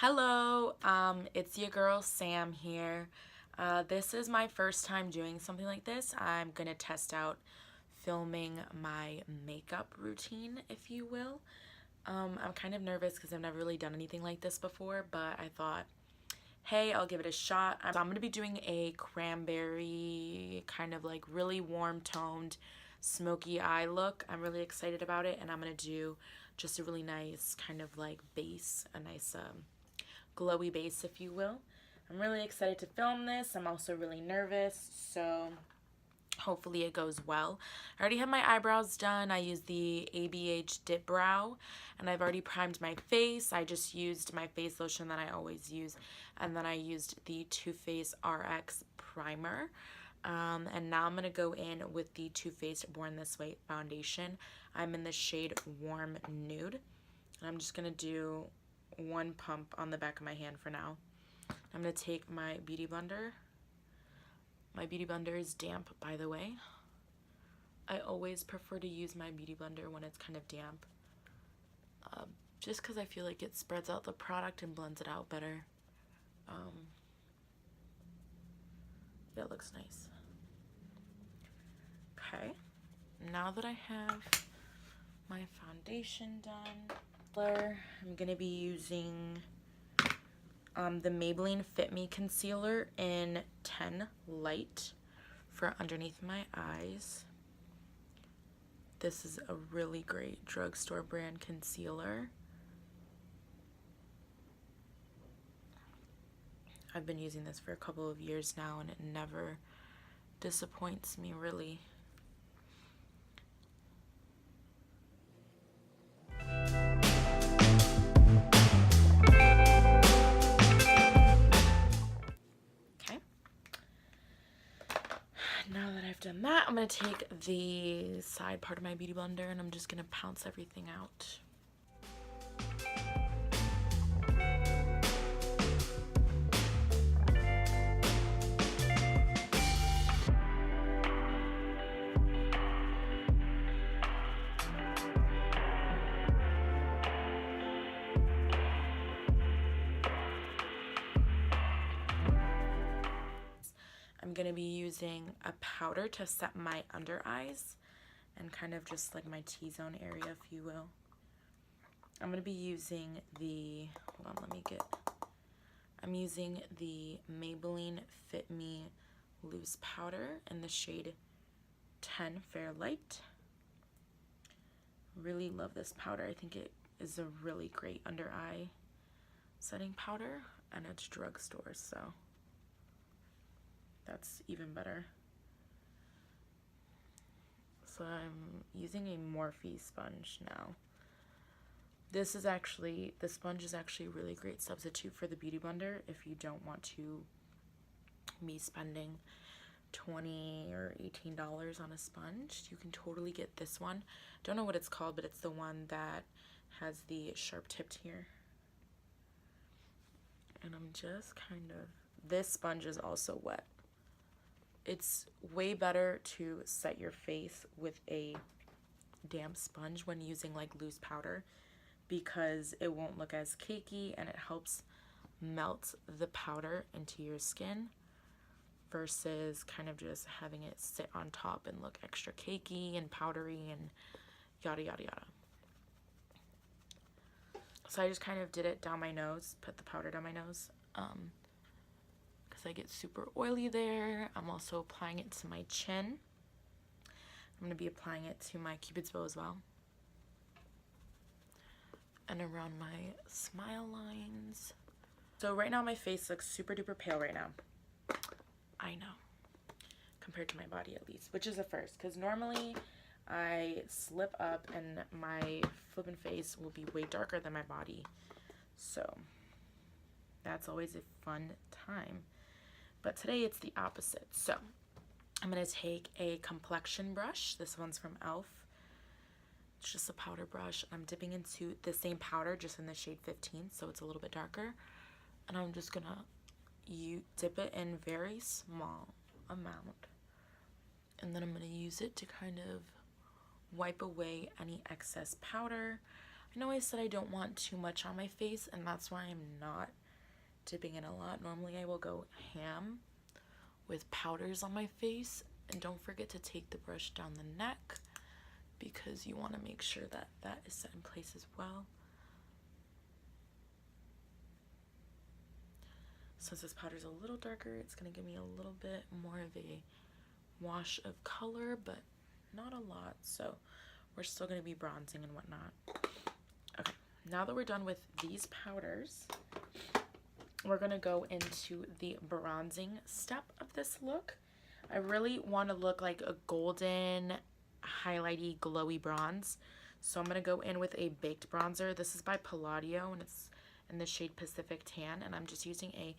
Hello, it's your girl Sam here. This is my first time doing something like this. I'm gonna test out filming my makeup routine, if you will. I'm kind of nervous because I've never really done anything like this before, but I thought, hey, I'll give it a shot. So I'm gonna be doing a cranberry, kind of like really warm toned, smoky eye look. I'm really excited about it, and I'm gonna do just a really nice kind of like base, a nice glowy base, if you will. I'm really excited to film this. I'm also really nervous, so hopefully it goes well. I already have my eyebrows done. I used the ABH Dip Brow, and I've already primed my face. I just used my face lotion that I always use, and then I used the Too Faced RX Primer. And now I'm going to go in with the Too Faced Born This Way foundation. I'm in the shade Warm Nude, and I'm just going to do one pump on the back of my hand for now. I'm going to take my Beauty Blender. My Beauty Blender is damp, by the way. I always prefer to use my Beauty Blender when it's kind of damp, just because I feel like it spreads out the product and blends it out better. That looks nice. Okay, now that I have my foundation done, I'm going to be using the Maybelline Fit Me Concealer in 10 Light for underneath my eyes. This is a really great drugstore brand concealer. I've been using this for a couple of years now, and it never disappoints me, really. Now that I've done that, I'm going to take the side part of my Beauty Blender and I'm just going to pounce everything out. I'm going to be using a powder to set my under eyes and kind of just like my T-zone area, if you will. I'm going to be using the, I'm using the Maybelline Fit Me Loose Powder in the shade 10 Fair Light. Really love this powder. I think it is a really great under eye setting powder, and it's drugstore, so that's even better. So I'm using a Morphe sponge now. The sponge is actually a really great substitute for the Beauty Blender if you don't want to be spending $20 or $18 on a sponge. You can totally get this one. Don't know what it's called, but it's the one that has the sharp tipped here. And I'm just this sponge is also wet. It's way better to set your face with a damp sponge when using like loose powder, because it won't look as cakey and it helps melt the powder into your skin versus kind of just having it sit on top and look extra cakey and powdery and yada yada yada. So I just kind of did it down my nose, put the powder down my nose, because I get super oily there. I'm also applying it to my chin. I'm going to be applying it to my Cupid's bow as well, and around my smile lines. So right now my face looks super duper pale right now. I know, compared to my body at least, which is a first, because normally I slip up and my flippin' face will be way darker than my body. So that's always a fun time. But today it's the opposite. So I'm going to take a complexion brush. This one's from e.l.f. It's just a powder brush. I'm dipping into the same powder, just in the shade 15, so it's a little bit darker. And I'm just going to dip it in very small amount. And then I'm going to use it to kind of wipe away any excess powder. I know I said I don't want too much on my face, and that's why I'm not dipping in a lot. Normally I will go ham with powders on my face, and don't forget to take the brush down the neck because you want to make sure that that is set in place as well. Since this powder is a little darker, it's going to give me a little bit more of a wash of color, but not a lot, so we're still going to be bronzing and whatnot. Okay, now that we're done with these powders, we're going to go into the bronzing step of this look. I really want to look like a golden, highlighty, glowy bronze, so I'm going to go in with a baked bronzer. This is by Palladio, and it's in the shade Pacific Tan, and I'm just using a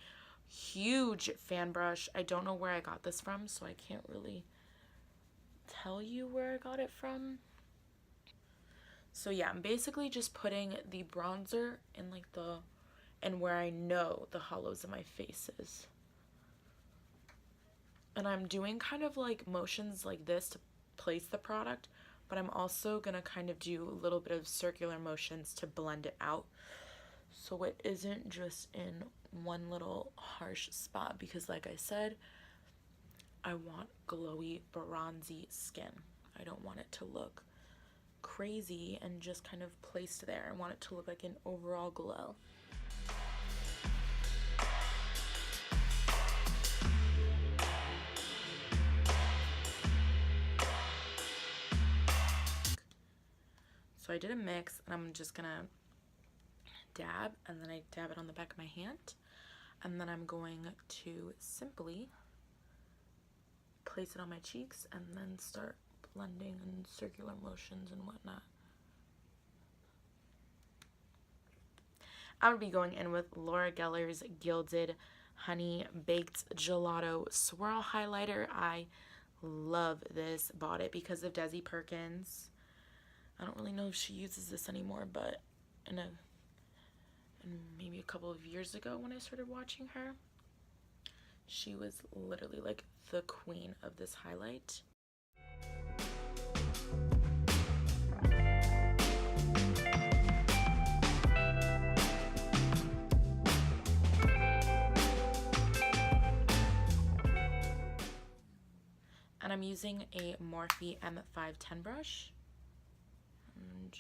huge fan brush. I don't know where I got this from, so I can't really tell you where I got it from. So yeah, I'm basically just putting the bronzer in like and where I know the hollows of my face is. And I'm doing kind of like motions like this to place the product, but I'm also gonna kind of do a little bit of circular motions to blend it out so it isn't just in one little harsh spot, because like I said, I want glowy, bronzy skin. I don't want it to look crazy and just kind of placed there. I want it to look like an overall glow. So I did a mix, and I'm just gonna dab, and then I dab it on the back of my hand, and then I'm going to simply place it on my cheeks and then start blending and circular motions and whatnot. I'm gonna be going in with Laura Geller's Gilded Honey Baked Gelato Swirl Highlighter. I love this. Bought it because of Desi Perkins. I don't really know if she uses this anymore, but maybe a couple of years ago when I started watching her, she was literally like the queen of this highlight. And I'm using a Morphe M510 brush. And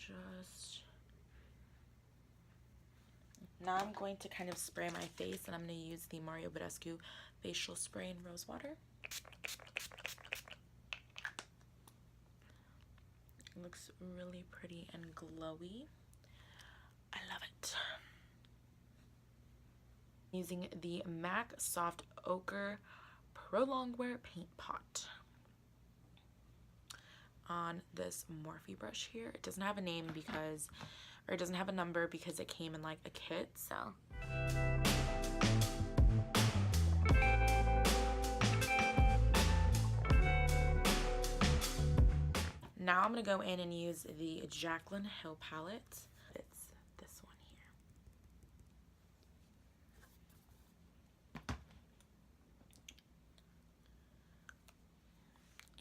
now I'm going to kind of spray my face, and I'm going to use the Mario Badescu facial spray in rose water. It looks really pretty and glowy. I love it. Using the MAC Soft Ochre Pro Longwear Paint Pot on this Morphe brush here. It doesn't have a name because, or it doesn't have a number because it came in like a kit, so. Now I'm gonna go in and use the Jaclyn Hill palette. It's this one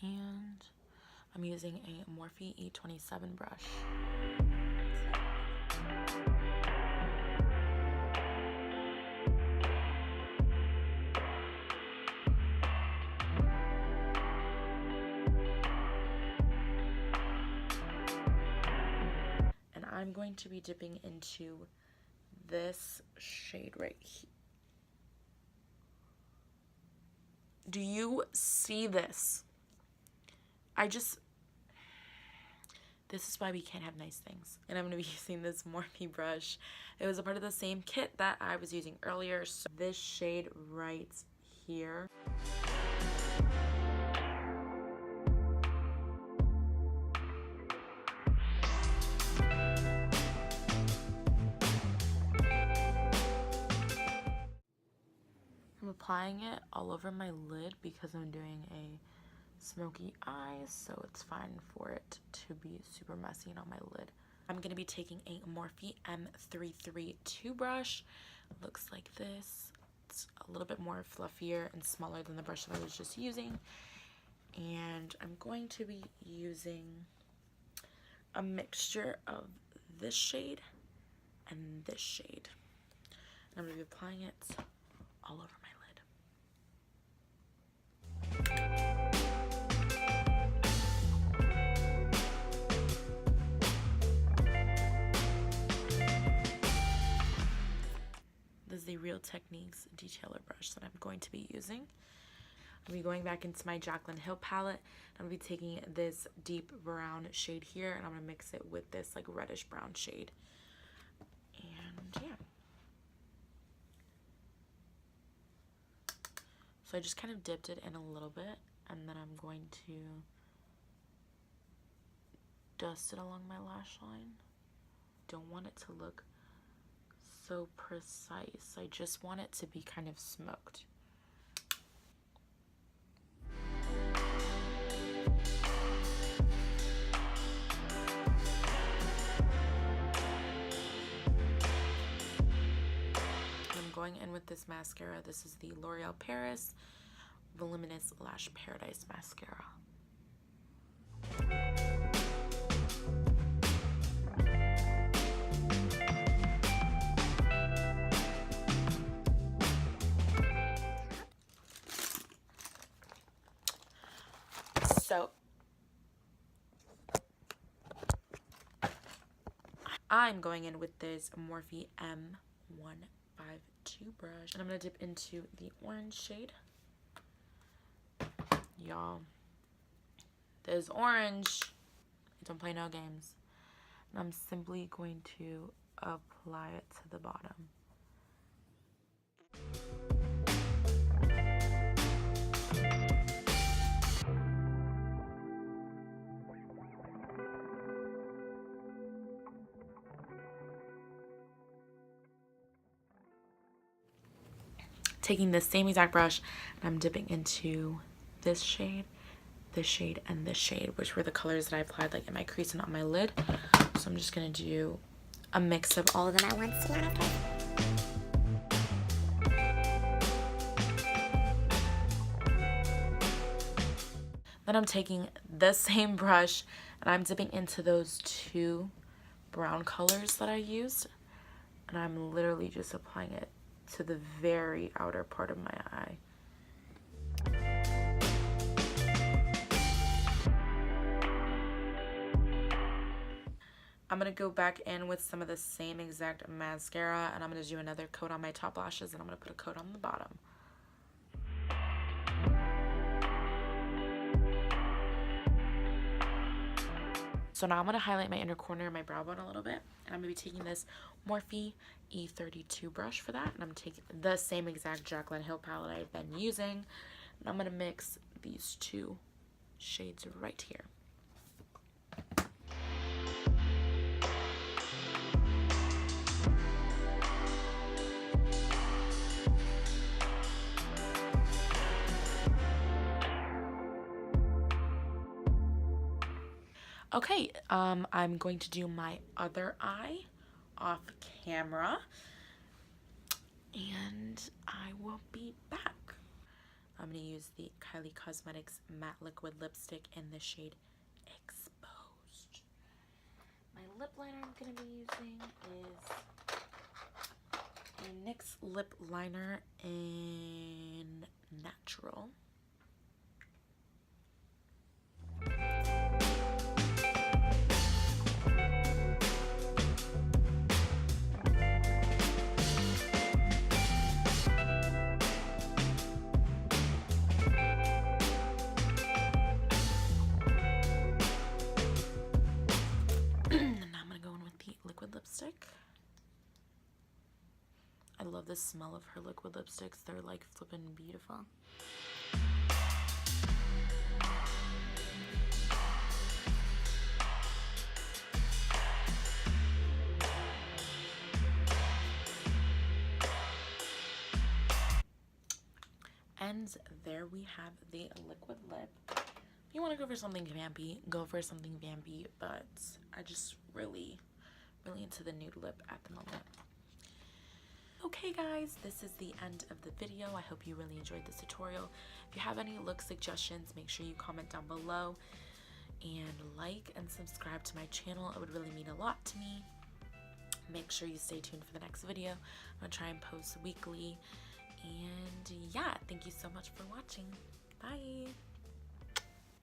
here. And I'm using a Morphe E27 brush. And I'm going to be dipping into this shade right here. Do you see this? This is why we can't have nice things. And I'm going to be using this Morphe brush. It was a part of the same kit that I was using earlier. So this shade right here. I'm applying it all over my lid because I'm doing a smoky eye, so it's fine for it to be super messy and on my lid. I'm going to be taking a Morphe M332 brush. It looks like this. It's a little bit more fluffier and smaller than the brush that I was just using. And I'm going to be using a mixture of this shade and this shade. And I'm going to be applying it all over my lid. This is the Real Techniques detailer brush that I'm going to be using. I'm going to be going back into my Jaclyn Hill palette. I'm going to be taking this deep brown shade here, and I'm going to mix it with this like reddish brown shade. And yeah. So I just kind of dipped it in a little bit, and then I'm going to dust it along my lash line. Don't want it to look so precise. I just want it to be kind of smoked. I'm going in with this mascara. This is the L'Oreal Paris Voluminous Lash Paradise Mascara. So I'm going in with this Morphe M152 brush, and I'm going to dip into the orange shade. Y'all, this orange, don't play no games. And I'm simply going to apply it to the bottom. Taking the same exact brush, and I'm dipping into this shade, and this shade, which were the colors that I applied like in my crease and on my lid. So I'm just gonna do a mix of all of them at once, to be honest. Then I'm taking the same brush and I'm dipping into those two brown colors that I used, and I'm literally just applying it to the very outer part of my eye. I'm going to go back in with some of the same exact mascara, and I'm going to do another coat on my top lashes, and I'm going to put a coat on the bottom. So now I'm going to highlight my inner corner of my brow bone a little bit, and I'm going to be taking this Morphe E32 brush for that, and I'm taking the same exact Jaclyn Hill palette I've been using, and I'm going to mix these two shades right here. Okay, I'm going to do my other eye off camera, and I will be back. I'm going to use the Kylie Cosmetics Matte Liquid Lipstick in the shade Exposed. My lip liner I'm going to be using is a NYX lip liner in Natural. Lipstick. I love the smell of her liquid lipsticks. They're like flippin' beautiful. And there we have the liquid lip. If you want to go for something vampy, go for something vampy, but I just really into the nude lip at the moment. Okay guys, this is the end of the video. I hope you really enjoyed this tutorial. If you have any look suggestions, make sure you comment down below and like and subscribe to my channel. It would really mean a lot to me. make sure you stay tuned for the next video. I'm gonna try and post weekly. And yeah, thank you so much for watching. Bye.